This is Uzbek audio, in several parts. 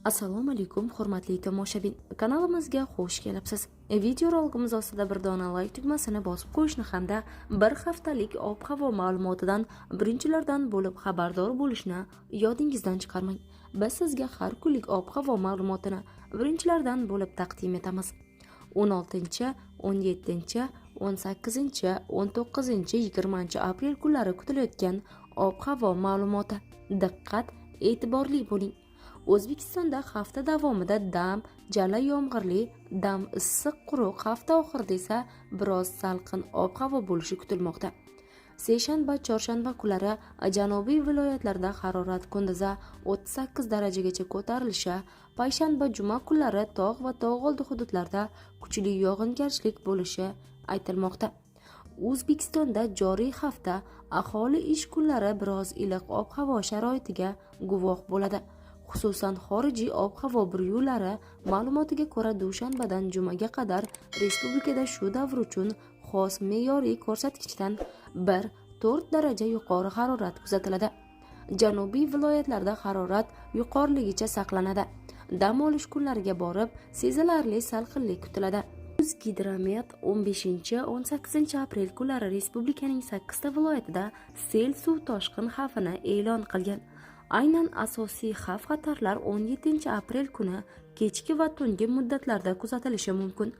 Assalomu alaykum hurmatli tomoshabin. Kanalimizga xush kelibsiz. Videoroligimiz ostida bir dona like tugmasini bosib qo'yishni hamda bir haftalik ob-havo ma'lumotidan birinchilardan bo'lib xabardor bo'lishni yodingizdan chiqarmang. Biz sizga har kunlik ob-havo ma'lumotini birinchilardan bo'lib taqdim etamiz. 16, 17, 18, 19, 20 aprel kunlari kutilayotgan ob-havo ma'lumoti. Diqqat, e'tiborli bo'ling. O'zbekistonda hafta davomida dam, jala yomg'irli, dam issiq quruq, hafta oxirida esa biroz salqin ob-havo bo'lishi kutilmoqda. Seshanba, chorshanba kunlari janubiy viloyatlarda harorat kunduzi 38 darajagacha ko'tarilishi, payshanba, juma kunlari tog' va tog' oldi hududlarda kuchli yog'ingarchilik bo'lishi aytilmoqda. O'zbekistonda joriy hafta aholi ish kunlari biroz iliq ob-havo sharoitiga guvoh bo'ladi. Xususan xorijiy ob-havo buryulari ma'lumotiga ko'ra dushanbadan jumaga qadar respublikada shu davr uchun xos me'yoriy ko'rsatkichdan 1-4 daraja yuqori harorat kuzatiladi. Janubiy viloyatlarda harorat yuqoriligicha saqlanadi. Dam olish kunlariga borib sezilarli salqinlik kutiladi. O'zgidromet 15-18 aprel kunlari respublikaning 8 ta viloyatida sel suv toshqin xavfini e'lon qilgan. Aynan asosiy xavf-xatarlar 17 aprel kuni kechki va tungi muddatlarda kuzatilishi mumkin.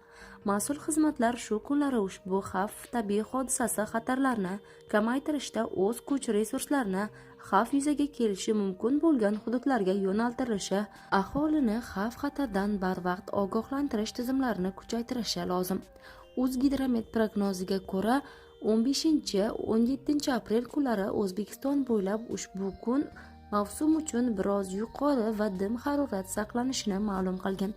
Mas'ul xizmatlar shu kunlari ushbu xavf tabiiy hodisasi xatarlarini kamaytirishda o'z kuch resurslarini xavf yuzaga kelishi mumkin bo'lgan hududlarga yo'naltirishi, aholini xavf-xatardan barvaqt ogohlantirish tizimlarini kuchaytirishi lozim. O'zgidromet prognoziga ko'ra 15-17 aprel kunlari O'zbekiston bo'ylab ushbu kun mavsum uchun biroz yuqori va dim harorat saqlanishini ma'lum qilgan.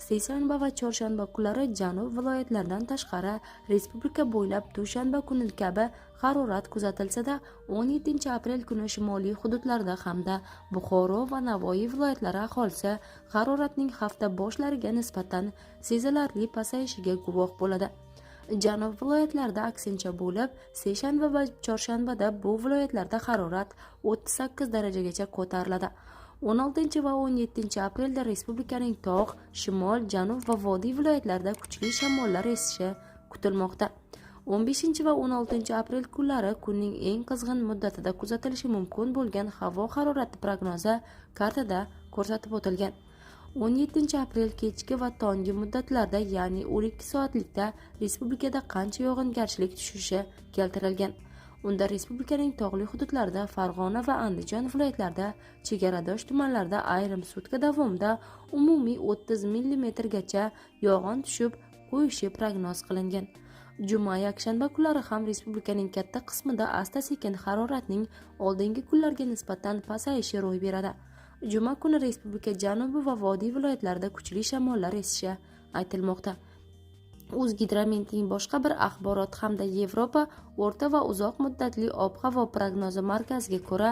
Seshanba va chorshanba kunlari janub viloyatlaridan tashqari respublika bo'ylab dushanba kuni kabi harorat kuzatilsa-da, 17 aprel kuni shimoliy hududlarda hamda Buxoro va Navoiy viloyatlari aholisi haroratning hafta boshlariga nisbatan sezilarli pasayishiga guvoh bo'ladi. Janub viloyatlarida aksincha bo'lib, seshanba va chorshanbada bu viloyatlarda harorat 38 darajagacha ko'tariladi. 16 va 17 aprelda respublikaning tog', shimol, janub va vodiy viloyatlarida kuchli shamollar esishi kutilmoqda. 15 va 16 aprel kunlari kunning eng qizg'in muddatida kuzatilishi mumkin bo'lgan havo harorati prognozi kartada ko'rsatib o'tilgan. 17 aprel kechki va tonggi muddatlarda, ya'ni 12 soatlikda respublikada qancha yog'ingarchilik tushishi keltirilgan. Unda respublikaning tog'li hududlarida, Farg'ona va Andijon viloyatlarida, chegaradosh tumanlarda ayrim sutka davomida umumiy 30 mm gacha yog'in tushib qo'yishi prognoz qilingan. Juma, yakshanba kunlari ham respublikaning katta qismida asta-sekin haroratning oldingi kunlarga nisbatan pasayishi ro'y beradi. Juma kuni respublika janubi va vodiy viloyatlarida kuchli shamollar esishi aytilmoqda. O'zgidrometning boshqa bir axborot hamda Yevropa o'rta va uzoq muddatli ob-havo prognozi markaziga ko'ra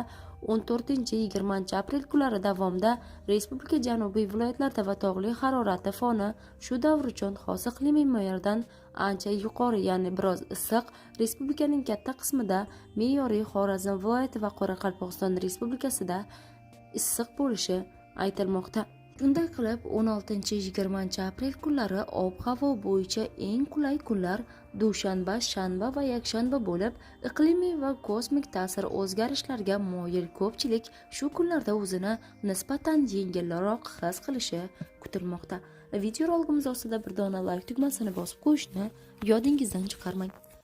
14-20 aprel kunlari davomida respublika janubiy viloyatlarida va tog'li harorati foni shu davr uchun xos iqlimiy me'yordan ancha yuqori, ya'ni biroz issiq, respublikaning katta qismida me'yoriy Xorazm viloyati va Qoraqalpog'iston respublikasida issiq bo'lishi aytilmoqda. Shunday qilib 16-20 aprel kunlari ob-havo bo'yicha eng qulay kunlar dushanba, shanba va yakshanba bo'lib, iqlimiy va kosmik ta'sir o'zgarishlarga moyil ko'pchilik shu kunlarda o'zini nisbatan yengilroq his qilishi kutilmoqda. Videoroligimiz ostida bir dona like tugmasini bosib qo'yishni yodingizdan chiqarmang.